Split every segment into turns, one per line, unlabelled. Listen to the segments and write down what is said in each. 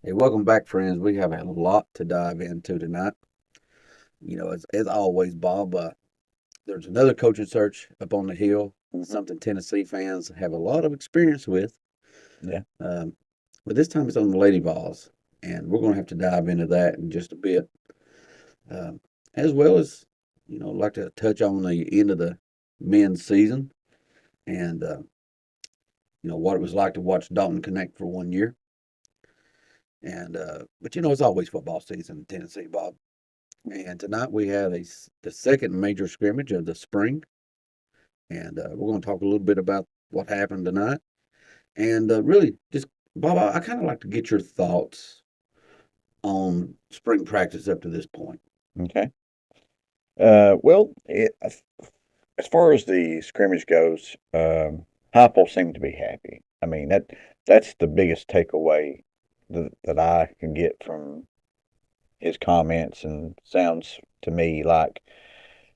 Hey, welcome back, friends. We have a lot to dive into tonight. As always, Bob, there's another coaching search up on the hill,
Hmm.
something Tennessee fans have a lot of experience with.
Yeah.
Um, but this time it's on the Lady Vols, and we're going to have to dive into that in just a bit, um, as well as, like to touch on the end of the men's season and, what it was like to watch Dalton connect for 1 year. But it's always football season in Tennessee, Bob. And tonight we have the second major scrimmage of the spring, and we're going to talk a little bit about what happened tonight. And really, just Bob, I kind of like to get your thoughts on spring practice up to this point.
Okay. As far as the scrimmage goes, Heupel seemed to be happy. I mean, that's the biggest takeaway that I can get from his comments, and sounds to me like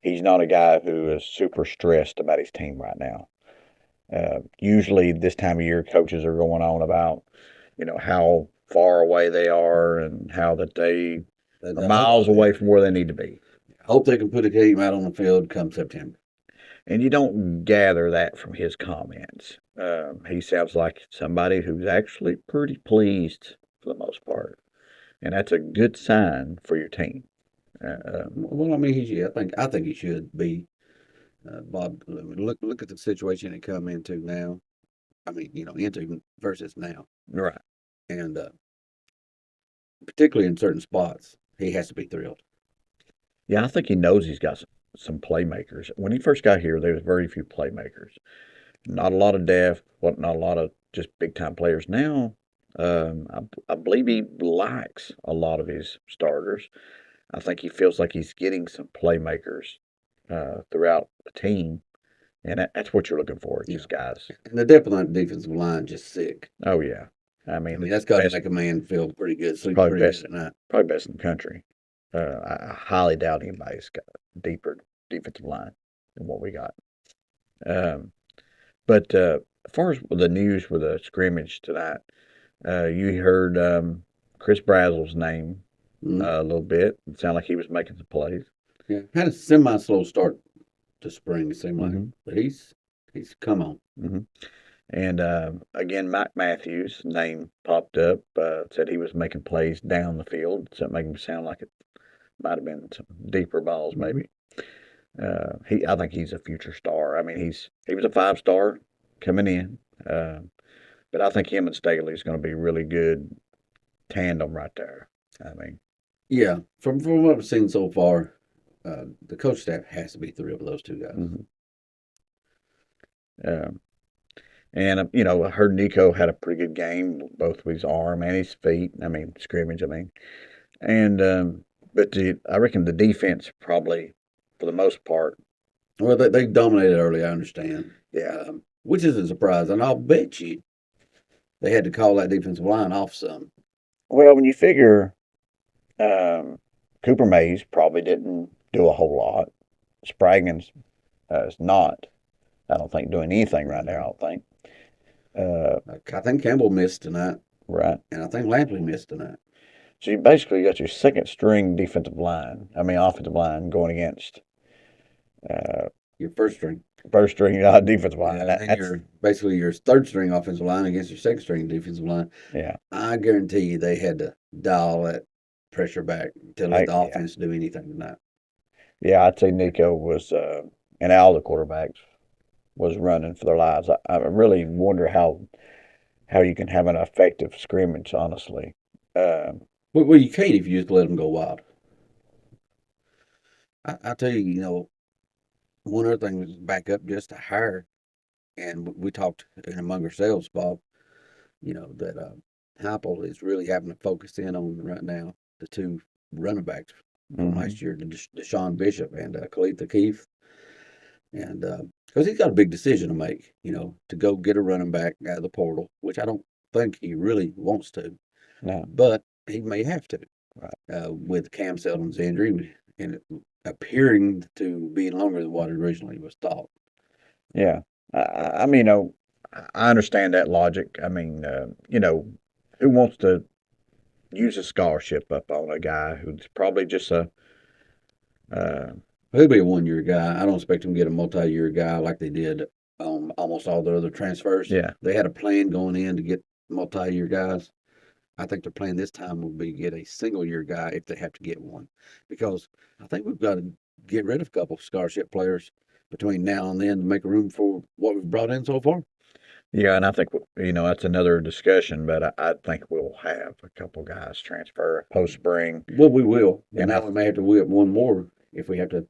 he's not a guy who is super stressed about his team right now. Usually, this time of year, coaches are going on about, how far away they are and how that they are
I hope,
miles away from where they need to be.
hope they can put a game out on the field come September.
And you don't gather that from his comments. He sounds like somebody who's actually pretty pleased for the most part, and that's a good sign for your team.
Well, I mean, I think he should be. Bob, I mean, look at the situation he come into now. I mean, into versus now,
Right.
and particularly in certain spots, he has to be thrilled.
Yeah, I think he knows he's got some playmakers. When he first got here, there was very few playmakers. Not a lot of depth, what not a lot of just big time players. Now, I believe he likes a lot of his starters. I think he feels like he's getting some playmakers throughout the team, and that's what you're looking for,
Yeah.
just guys.
And the depth on the defensive line just sick.
Oh yeah, I
I
mean
mean,
it's
that's got to
best,
make a man feel pretty good, sleep
probably
pretty good
best,
at night.
probably best in the country. I highly doubt anybody's got a deeper defensive line than what we got. Um, but as far as the news with the scrimmage tonight, you heard Chris Brazel's name
Mm.
a little bit. It sounded like he was making some plays.
Yeah, had a semi-slow start to spring. It seemed like,
Hmm.
but he's come on.
Hmm. And again, Mike Matthews' name popped up. Said he was making plays down the field. So it made him sound like it might have been some deeper balls,
Hmm.
maybe. I think he's a future star. I mean, he was a 5 star coming in, but I think him and Staley is going to be really good tandem right there. I mean,
Yeah, from what I've seen so far, the coach staff has to be thrilled with those two guys.
hmm um, and I heard Nico had a pretty good game, both with his arm and his feet. I mean, scrimmage. I mean, and but I reckon the defense probably, for the most part,
Well, they dominated early, I understand,
yeah.
which isn't surprising. I'll bet you they had to call that defensive line off some.
Well, when you figure Cooper Mays probably didn't do a whole lot. Spraggins is not, I don't think, doing anything right now. I don't think. Uh,
I think Campbell missed tonight,
right.
and I think Lampley missed tonight.
So you basically got your second string defensive line. I mean, offensive line going against uh,
Your first string.
first string defensive line.
Yeah, and then
That's
your basically your third string offensive line against your second string defensive line.
yeah,
I guarantee you they had to dial that pressure back to let the
yeah,
offense do anything tonight.
yeah. I'd say Nico was and all the quarterbacks was running for their lives. I really wonder how you can have an effective scrimmage. Honestly, um,
Well, you can't if you just let them go wild. I tell you, one other thing was back up just to hire, and we talked in among ourselves, Bob. That Heupel is really having to focus in on right now the two running backs from
hmm
last year, Deshaun Bishop and Khalid Keith. And because he's got a big decision to make, to go get a running back out of the portal, which I don't think he really wants to,
no,
but he may have to
right,
with Cam Seldon's injury and it appearing to be longer than what originally was thought.
yeah. I mean, I understand that logic. I mean, who wants to use a scholarship up on a guy who's probably just a
He'll be a 1 year guy. I don't expect him to get a multi-year guy like they did almost all the other transfers.
yeah.
They had a plan going in to get multi-year guys. I think their plan this time will be get a single year guy if they have to get one, because I think we've got to get rid of a couple of scholarship players between now and then to make room for what we've brought in so far.
Yeah, and I think that's another discussion, but I think we'll have a couple guys transfer post spring,
Well, we will, and
and
now we may have to whip one more if we have to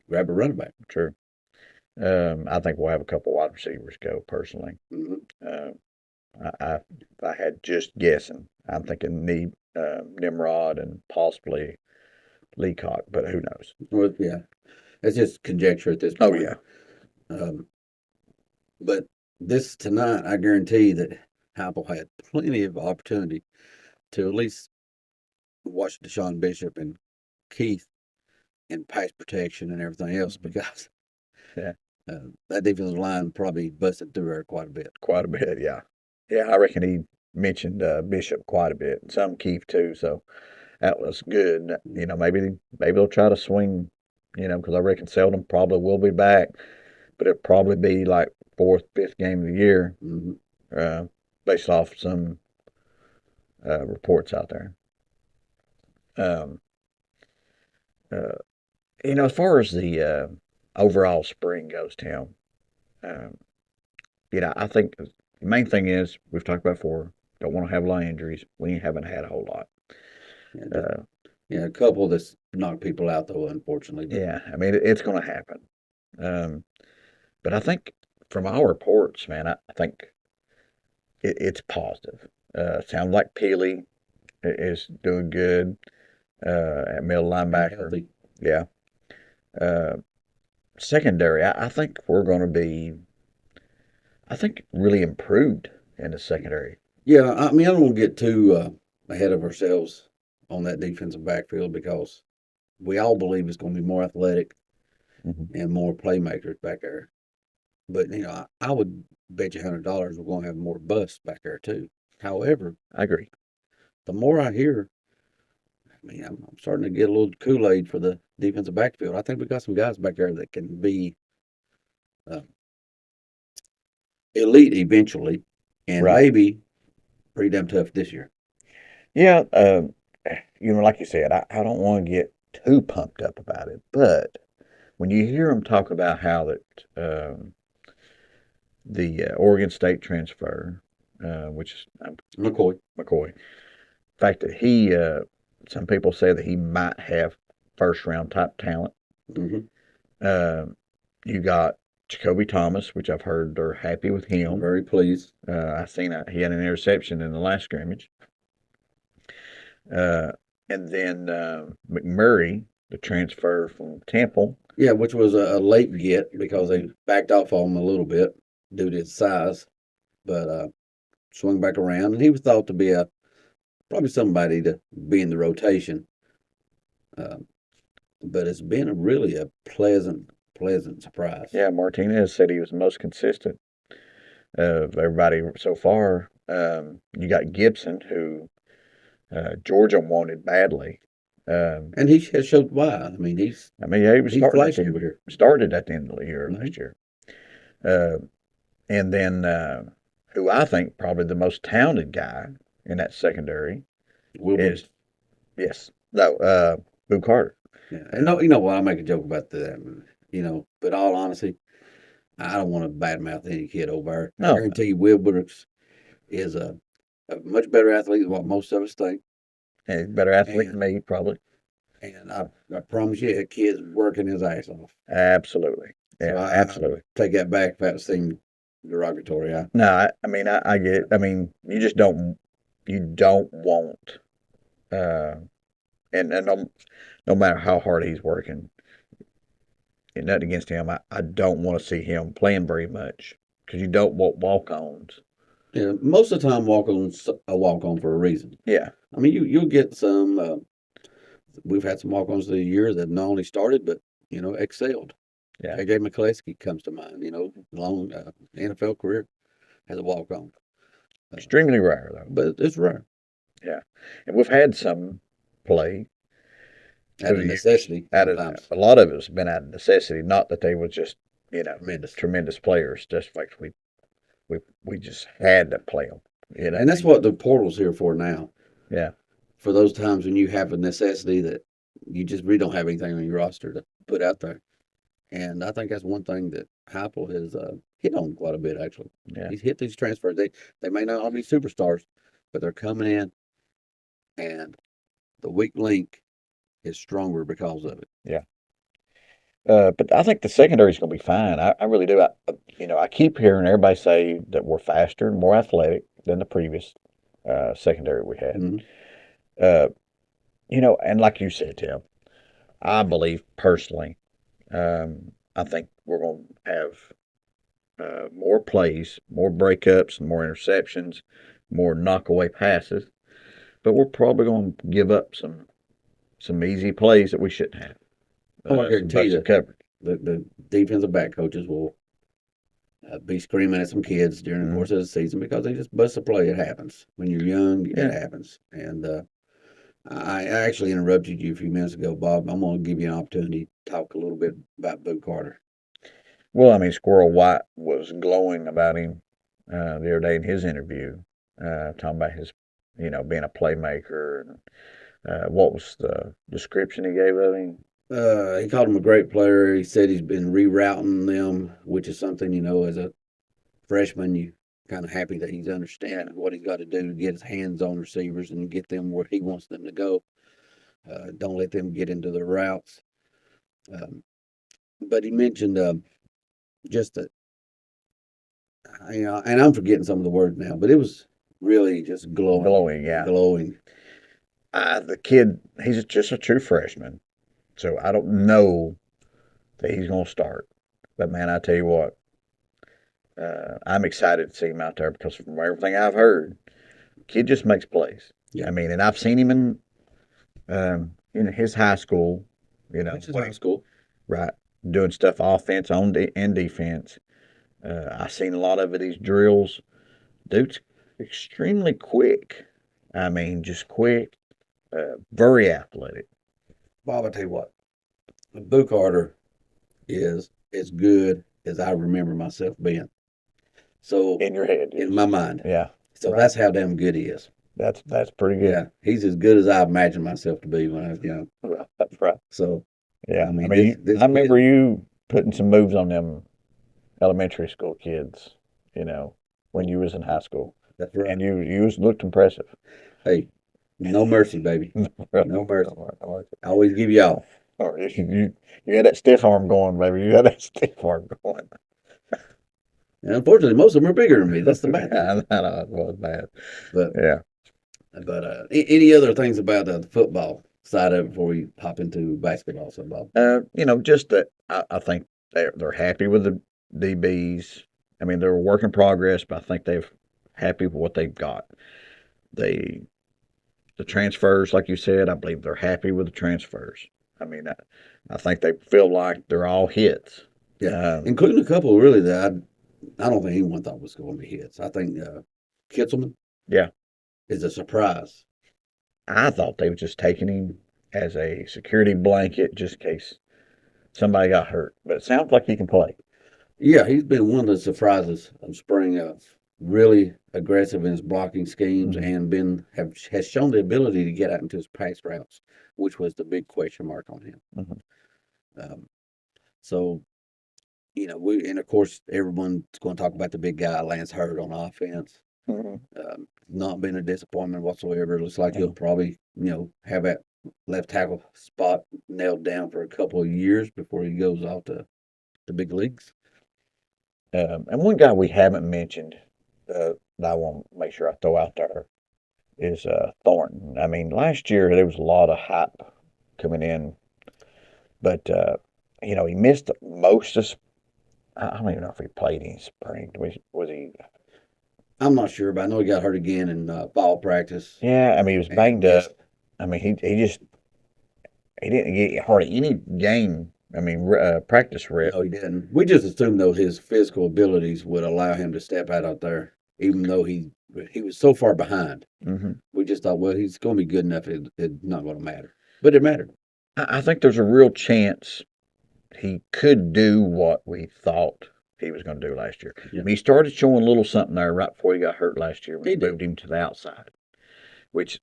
grab a running back.
true. I think we'll have a couple wide receivers go personally.
Mm-hmm.
Uh, if I had just guessing, I'm thinking Nimrod and possibly Leacock, but who knows?
Well, yeah, it's just conjecture at this
Oh
point.
yeah,
Um, but this tonight, I guarantee that Heupel had plenty of opportunity to at least watch Deshaun Bishop and Keith in pass protection and everything else, because
yeah,
that defensive line probably busted through her quite a bit.
quite a bit. Yeah, yeah. I reckon he mentioned Bishop quite a bit, some Keith too. So that was good. Maybe they'll try to swing. Because I reckon Seldon probably will be back, but it'll probably be like fourth, fifth game of the year,
Mm-hmm.
based off some reports out there. Um, uh, as far as the overall spring goes, Tim, um, I think the main thing is we've talked about before. Don't want to have a lot of injuries. We haven't had a whole lot.
Yeah,
Uh,
yeah, a couple that's knocked people out though, unfortunately. But
yeah, I mean it's going to happen. Um, but I think from our reports, man, I think it's positive. Sounds like Peely is doing good at middle linebacker.
healthy.
Yeah. Uh, Secondary, I think we're going to be, I think, really improved in the secondary.
Yeah, I mean, I don't want to get too ahead of ourselves on that defensive backfield, because we all believe it's going to be more athletic
Mm-hmm.
and more playmakers back there. But I would bet you $100 we're going to have more busts back there too. However,
I agree.
the more I hear, I mean, I'm starting to get a little Kool-Aid for the defensive backfield. I think we got some guys back there that can be uh, elite eventually, and
Right.
maybe pretty damn tough this year.
Yeah. Like you said, I don't want to get too pumped up about it, but when you hear them talk about how that the Oregon State transfer, which is
McCoy.
McCoy, the fact that he, some people say that he might have first round type talent.
Mm-hmm.
Uh, you got Jacoby Thomas, which I've heard they're happy with
I'm
him.
very pleased.
I seen he had an interception in the last scrimmage. Uh, and then McMurray, the transfer from Temple.
Yeah, which was a late get because they backed off on him a little bit due to his size, but swung back around, and he was thought to be probably somebody to be in the rotation. Uh, but it's been really a pleasant surprise.
Yeah, Martinez said he was the most consistent of everybody so far. You got Gibson, who Georgia wanted badly.
And he has showed why. I mean,
Yeah, he was
he's flashy over here.
started at the end of the year
Mhm.
last year. Uh, and then who I think probably the most talented guy in that secondary
Wilbur.
is Boo Carter.
Yeah, and no, you know what? I make a joke about that. But all honesty, I don't want to badmouth any kid over there. I
No,
guarantee you, Will Brooks is a much better athlete than what most of us think.
he's a better athlete than
And
me, probably.
and I promise you, that kid's working his ass off.
Absolutely.
So
Yeah,
I
absolutely.
take that back if that seemed derogatory.
No, I get it. I mean, you don't want, uh, and no matter how hard he's working, and nothing against him, I don't want to see him playing very much because you don't want walk-ons.
Yeah, most of the time, walk-ons a walk-on for a reason.
Yeah,
I mean, you'll get some. We've had some walk-ons of the year that not only started but excelled.
yeah,
AJ McCleskey comes to mind. Long NFL career as a walk-on,
extremely rare though.
but it's rare.
Yeah, and we've had some play
Out
through
of
the years.
necessity,
Out of
sometimes.
a lot of it has been out of necessity, not that they were just
Tremendous.
tremendous players. Just like we just had to play them.
And that's what the portal's here for now.
Yeah.
For those times when you have a necessity that you just really don't have anything on your roster to put out there. And I think that's one thing that Heupel has hit on quite a bit, actually.
Yeah.
He's hit these transfers. They may not all be superstars, but they're coming in, and the weak link is stronger because of it.
Yeah. But I think the secondary is going to be fine. I really do. I keep hearing everybody say that we're faster and more athletic than the previous secondary we had.
Mm-hmm.
Uh, and like you said, Tim, I believe personally, I think we're going to have more plays, more breakups, more interceptions, more knockaway passes. But we're probably going to give up some easy plays that we shouldn't have.
Oh, I
Some
guarantee you
busted coverage.
the defensive back coaches will be screaming at some kids during the
Mhm.
course of the season because they just bust a play. It happens. When you're young,
Yeah.
it happens. And I actually interrupted you a few minutes ago, Bob. I'm going to give you an opportunity to talk a little bit about Boo Carter.
Well, I mean, Squirrel White was glowing about him the other day in his interview, talking about his, being a playmaker. And, what was the description he gave of him?
He called him a great player. He said he's been rerouting them, which is something, as a freshman, you kind of happy that he's understanding what he's got to do to get his hands on receivers and get them where he wants them to go. Don't let them get into the routes. But he mentioned just that, and I'm forgetting some of the words now, but it was really just glowing.
Glowing, yeah.
Glowing.
The kid, he's just a true freshman. So I don't know that he's going to start. But man, I tell you what, I'm excited to see him out there because from everything I've heard, kid just makes plays.
Yeah.
I mean, and I've seen him in his high school,
Which is high school.
right, doing stuff offense and defense. I've seen a lot of it, these drills. Dude's extremely quick. I mean, just quick, very athletic.
Bob, I tell you what, Boo Carter is as good as I remember myself being. So
In your head.
in my mind.
Yeah.
So
right.
that's how damn good he is.
That's pretty good.
Yeah, he's as good as I imagined myself to be when I was young.
That's right.
So
Yeah.
I mean,
I remember you putting some moves on them elementary school kids, when you was in high school.
That's right.
And you looked impressive.
Hey, no mercy, baby. No mercy. I always give you all.
Or you had that stiff arm going, baby. You had that stiff arm going.
And unfortunately, most of them are bigger than me. That's the bad thing.
I know it was bad.
But
Yeah.
Any other things about the football side of it before we hop into basketball, so Bob?
Just that I think they're happy with the DBs. I mean, they're a work in progress, but I think they're happy with what they've got. The transfers, like you said, I believe they're happy with the transfers. I mean, I think they feel like they're all hits.
Yeah, including a couple really that I don't think anyone thought was going to be hits. I think Kitzelman,
yeah,
is a surprise.
I thought they were just taking him as a security blanket just in case somebody got hurt. But it sounds like he can play.
Yeah, he's been one of the surprises of spring. Really aggressive in his blocking schemes and has shown the ability to get out into his pass routes, which was the big question mark on him. So, and of course everyone's going to talk about the big guy Lance Hurd on offense. Not been a disappointment whatsoever. Looks like he'll probably have that left tackle spot nailed down for a couple of years before he goes off to the big leagues.
And one guy we haven't mentioned that I want to make sure I throw out there is Thornton. I mean, last year there was a lot of hype coming in, but he missed most of. I don't even know if he played in spring. Was he?
I'm not sure, but I know he got hurt again in fall practice.
Yeah, I mean he was banged up. I mean he didn't get hardly any game. I mean practice rep.
No, he didn't. We just assumed though his physical abilities would allow him to step out there even though he was so far behind.
Mm-hmm.
We just thought, well, he's going to be good enough. It's not going to matter, but it mattered.
I think there's a real chance he could do what we thought he was going to do last year.
Yeah.
I mean, he started showing a little something there right before he got hurt last year when
He
he moved him to the outside, which,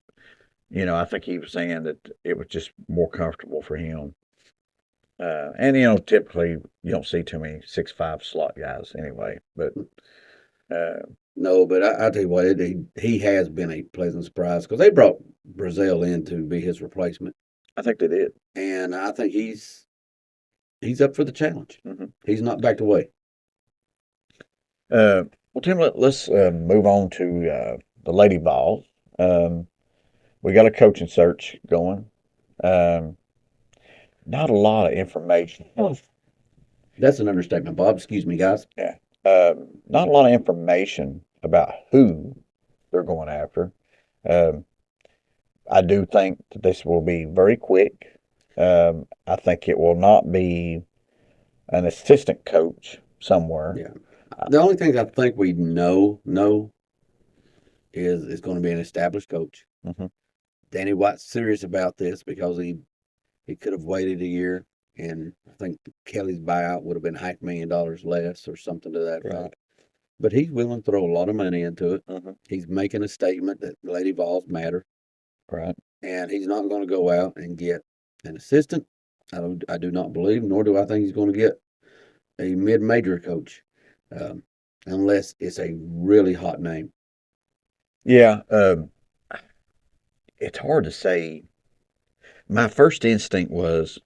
I think he was saying that it was just more comfortable for him. And typically you don't see too many 6'5" slot guys anyway. But
no, but I tell you what, he has been a pleasant surprise because they brought Brazil in to be his replacement.
I think they did,
and I think he's up for the challenge.
Mm-hmm.
He's not backed away.
Well, Tim, let's move on to the Lady Vols. We got a coaching search going. Not a lot of information.
That's an understatement, Bob. Excuse me, guys.
Yeah. Not a lot of information about who they're going after. I do think that this will be very quick. I think it will not be an assistant coach somewhere.
Yeah. The only thing I think we know is it's going to be an established coach.
Mm-hmm.
Danny White's serious about this because he could have waited a year, and I think Kelly's buyout would have been $500,000 less or something to that effect. But he's willing to throw a lot of money into it.
Mm-hmm.
He's making a statement that Lady Vols matter.
Right.
And he's not going to go out and get an assistant. I do not believe, nor do I think he's going to get a mid-major coach, unless it's a really hot name.
Yeah. It's hard to say. My first instinct was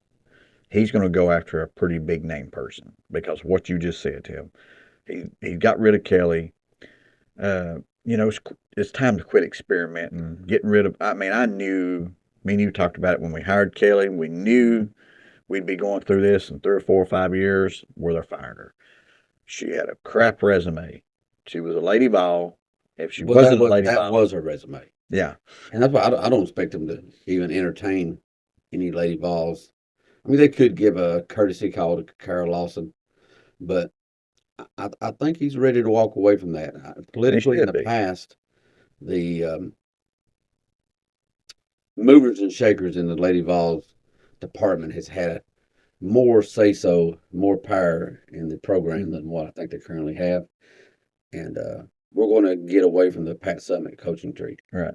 he's going to go after a pretty big name person because what you just said to him. He got rid of Kelly. It's time to quit experimenting, getting rid of. I mean, me and you talked about it when we hired Kelly. We knew we'd be going through this in 3 or 4 or 5 years where they're firing her. She had a crap resume. She was a Lady Vol. If she wasn't a Lady Vol,
that was her resume.
Yeah,
and that's why I don't expect them to even entertain any Lady Vols. I mean, they could give a courtesy call to Carol Lawson, but I think he's ready to walk away from that. Politically, in the past, the movers and shakers in the Lady Vols department has had more say-so, more power in the program than what I think they currently have. And we're going to get away from the Pat Summitt coaching tree.
Right.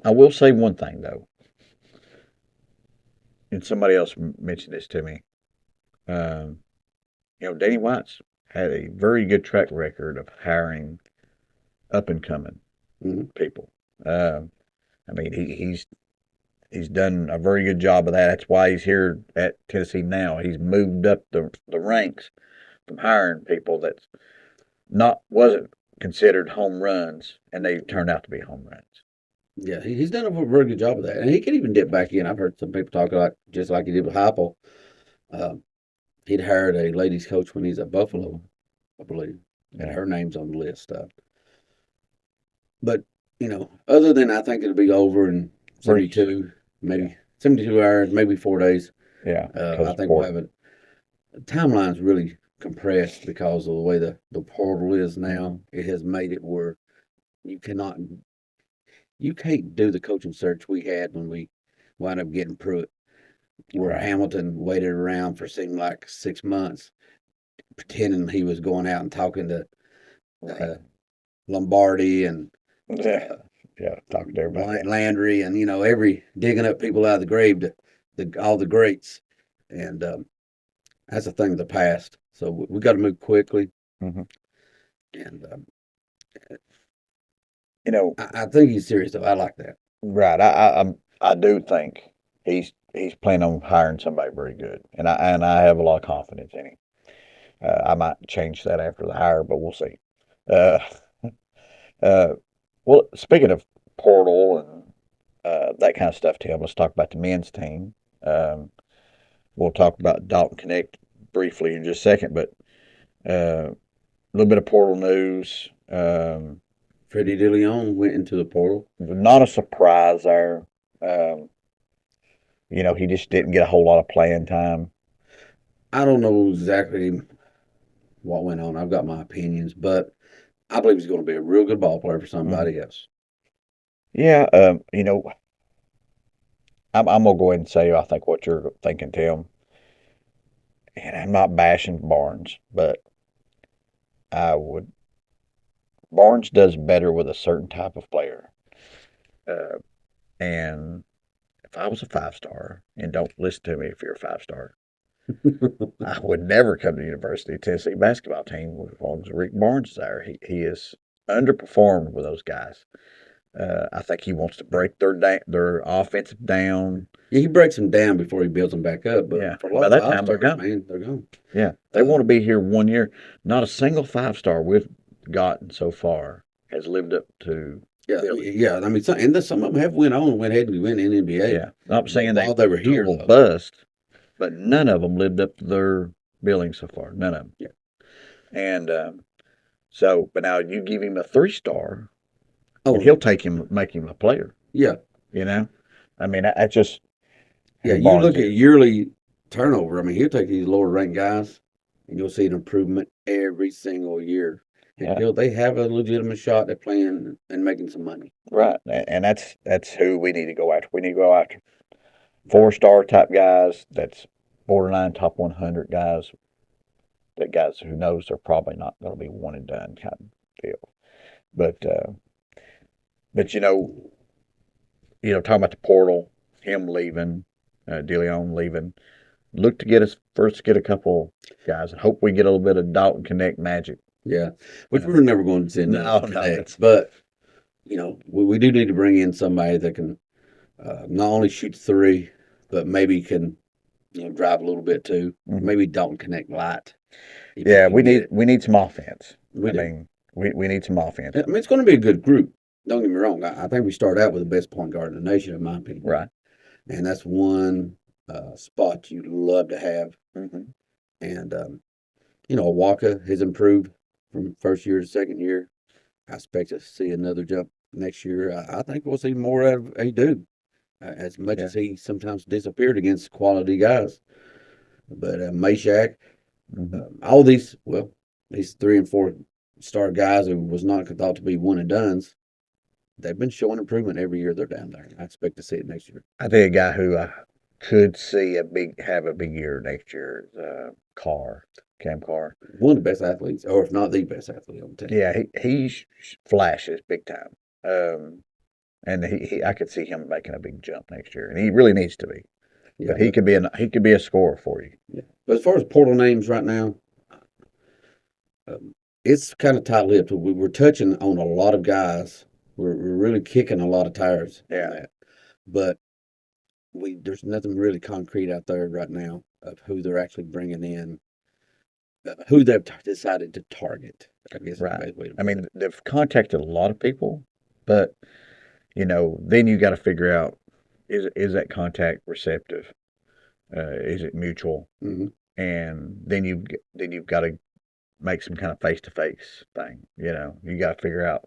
I will say one thing, though. And somebody else mentioned this to me. Danny White's had a very good track record of hiring up-and-coming people. I mean, he's done a very good job of that. That's why he's here at Tennessee now. He's moved up the ranks from hiring people that wasn't considered home runs, and they turned out to be home runs.
Yeah, he's done a very good job of that, and he can even dip back in. I've heard some people talk like just like he did with Heupel. He'd hired a ladies coach when he's at Buffalo, I believe, and her name's on the list. But other than I think it'll be over in 72, maybe 72 hours, maybe 4 days.
Yeah,
I think we'll have it. The timeline's really compressed because of the way the portal is now. It has made it where you can't do the coaching search we had when we wound up getting Pruitt, where Hamilton waited around for seemed like 6 months, pretending he was going out and talking to Lombardi and
talking to everybody,
Landry, and digging up people out of the grave all the greats, and that's a thing of the past. So we got to move quickly, and I think he's serious though. I like that.
Right. I do think he's planning on hiring somebody very good, and I have a lot of confidence in him. I might change that after the hire, but we'll see. Well, speaking of portal and that kind of stuff, Tim, let's talk about the men's team. We'll talk about Dalton Connect briefly in just a second, but a little bit of portal news.
Freddie DeLeon went into the portal.
Not a surprise there. He just didn't get a whole lot of playing time.
I don't know exactly what went on. I've got my opinions, but I believe he's going to be a real good ball player for
Mhm.
somebody else.
Yeah, I'm gonna go ahead and say I think what you're thinking, Tim. And I'm not bashing Barnes, but I would. Barnes does better with a certain type of player. Uh, and if I was a 5 star, and don't listen to me if you're a 5 star, I would never come to the University of Tennessee basketball team as long as Rick Barnes is there. He is underperformed with those guys. I think he wants to break their offensive down.
Yeah, he breaks them down before he builds them back up. But
Yeah,
for a
by
lot of
that
five
time they're
stars,
gone.
man, they're gone.
Yeah, they want to be here 1 year. Not a single 5 star we've gotten so far has lived up to
Yeah,
Billy.
yeah. I mean, some of them have went on and went ahead and went in NBA.
Yeah, I'm saying
While
they
they were here,
total
though.
bust, but none of them lived up to their billing so far. None of them.
Yeah.
And so, but now you give him a 3 star,
Oh,
and he'll make him a player.
yeah,
You know, I mean, that's just
yeah.
who
You
Barnes
look at
is.
yearly turnover. I mean, he'll take these lower ranked guys, and you'll see an improvement every single year
Yeah,
until they have a legitimate shot at playing and making some money.
right. And that's who we need to go after. We need to go after 4 star type guys. That's borderline top 100 guys. That guys who knows they're probably not going to be one and done kind of deal. But but talking about the portal, him leaving, DeLeon leaving. Look to get a couple guys, and hope we get a little bit of Dalton Connect magic.
Yeah, which we're never going to send
No,
to
no,
connect, but we do need to bring in somebody that can not only shoot three, but maybe can drive a little bit too.
Mhm.
Maybe Dalton Connect light. If
Yeah,
can get it.
we need some offense.
We
I
do.
mean, we need some offense.
I mean, it's going to be a good group. Don't get me wrong. I think we start out with the best point guard in the nation, in my opinion.
Right.
And that's one spot you'd love to have.
Mm-hmm.
And Waka has improved from first year to second year. I expect to see another jump next year. I think we'll see more out of Adu, as much
Yeah.
as he sometimes disappeared against quality guys. But Meshack,
Mm-hmm.
all these 3 and 4 star guys who was not thought to be one and dones, they've been showing improvement every year they're down there. I expect to see it next year.
I think a guy who I could see have a big year next year is Cam Carr.
One of the best athletes, or if not the best athlete on the team.
Yeah, he flashes big time. And I could see him making a big jump next year, and he really needs to be.
Yeah,
But he could be a scorer for you.
yeah. But as far as portal names right now, it's kind of tight-lipped. We're touching on a lot of guys. We're really kicking a lot of tires on
Yeah.
that. But there's nothing really concrete out there right now of who they're actually bringing in, who they've decided to target. I guess is the
Right.
best way to
I
put
mean,
it.
they've contacted a lot of people, but then you got to figure out is that contact receptive? Is it mutual?
Hmm.
And then you've got to make some kind of face to face thing. You got to figure out,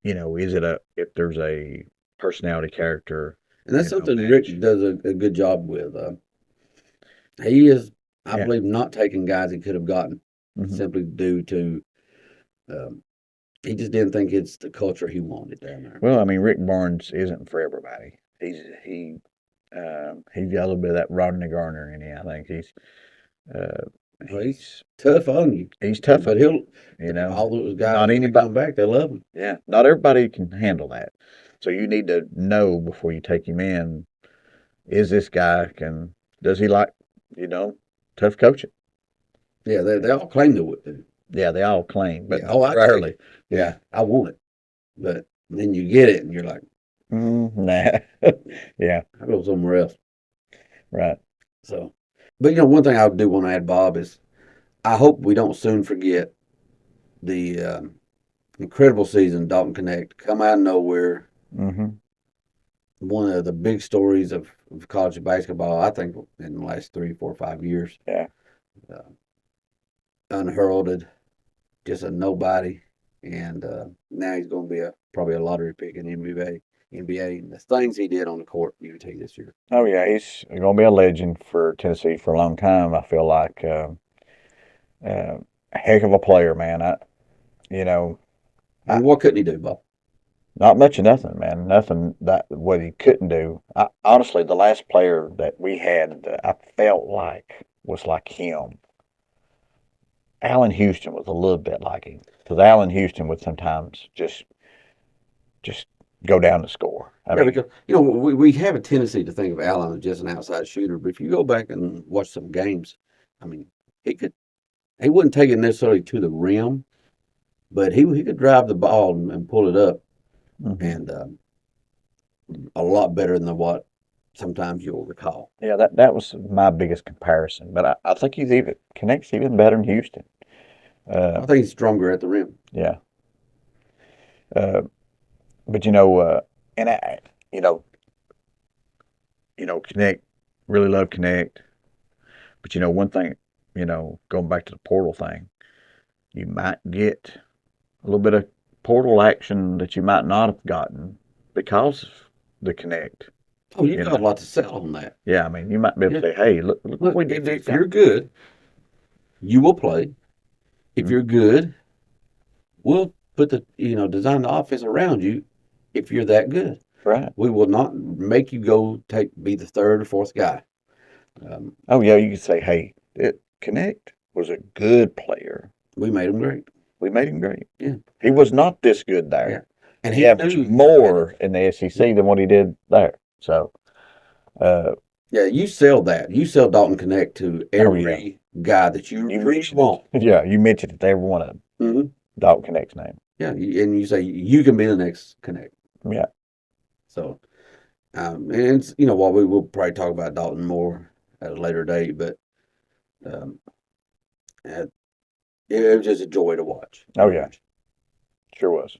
is it if there's a personality character,
And that's something
match.
Rick does a good job with. He is, I
Yeah.
believe, not taking guys he could have gotten
Hmm.
simply due to um, he just didn't think it's the culture he wanted down there.
Well, I mean, Rick Barnes isn't for everybody. He's got a little bit of that Rodney Garner in him. I think uh,
Well, he's tough on you,
he's tough,
but he'll
you
all those guys
Not
when they
anybody.
come back, they love him.
Yeah, not everybody can handle that. So you need to know before you take him in. Is this guy does he like, tough coaching?
Yeah, they all claim they would do.
Yeah, they all claim, but
Yeah, oh, I
rarely.
take it. Yeah, I want it, but then you get it, and you're like,
Nah. Yeah,
I go somewhere else.
right.
So, but one thing I do want to add, Bob, is I hope we don't soon forget the incredible season Dalton Connect come out of nowhere.
Mm-hmm.
One of the big stories of college basketball, I think, in the last 3, 4, 5 years.
Yeah.
Uh, Unheralded, just a nobody, and now he's going to be probably a lottery pick in NBA. NBA, and the things he did on the court, UT this year.
Oh yeah, he's going to be a legend for Tennessee for a long time. I feel like a heck of a player, man. You know,
I mean, what couldn't he do, Bob?
not much of nothing, man. Nothing that what he couldn't do. Honestly, the last player that we had that I felt like was like him. Allen Houston was a little bit like him because Allen Houston would sometimes just go down the score. I
Yeah,
mean,
because we have a tendency to think of Allen as just an outside shooter, but if you go back and watch some games, I mean, he wouldn't take it necessarily to the rim, but he could drive the ball and pull it up, and a lot better than what sometimes you'll recall.
yeah, that was my biggest comparison. But I think he's even connects even better than Houston.
I think he's stronger at the rim.
Yeah. Uh, but and you know, Connect really love Connect. But one thing, going back to the portal thing, you might get a little bit of portal action that you might not have gotten because of the Connect.
Oh, you've
You
got a
know,
lot to sell on that.
yeah. I mean, you might be able
Yeah.
to say, "Hey, look what
Look,
we did."
if you're good, you will play. If
Mhm.
you're good, we'll put design the offense around you. If you're that good,
Right.
we will not make you go be the third or fourth guy. Um,
Oh yeah, you could say, "Hey, Connect was a good player.
we made him great.
We made him great.
Yeah,
He was not this good
yeah,
there.
and
He
he
averaged
knew.
more in the
Yeah,
SEC than what he did there." So, uh,
yeah, you sell that. You sell Dalton Connect to
oh yeah,
every guy that you
you
really
mentioned
want.
it. Yeah, you mentioned it to every one of them.
Hmm.
Dalton Connect's name.
Yeah, and you say you can be the next Connect.
Yeah.
So, and it's while we will probably talk about Dalton more at a later date, but um, uh, it was just a joy to watch.
Oh yeah, sure was.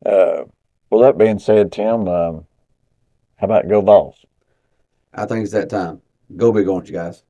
Uh, well, that being said, Tim, how about go Vols?
I think it's that time. Go big on you guys.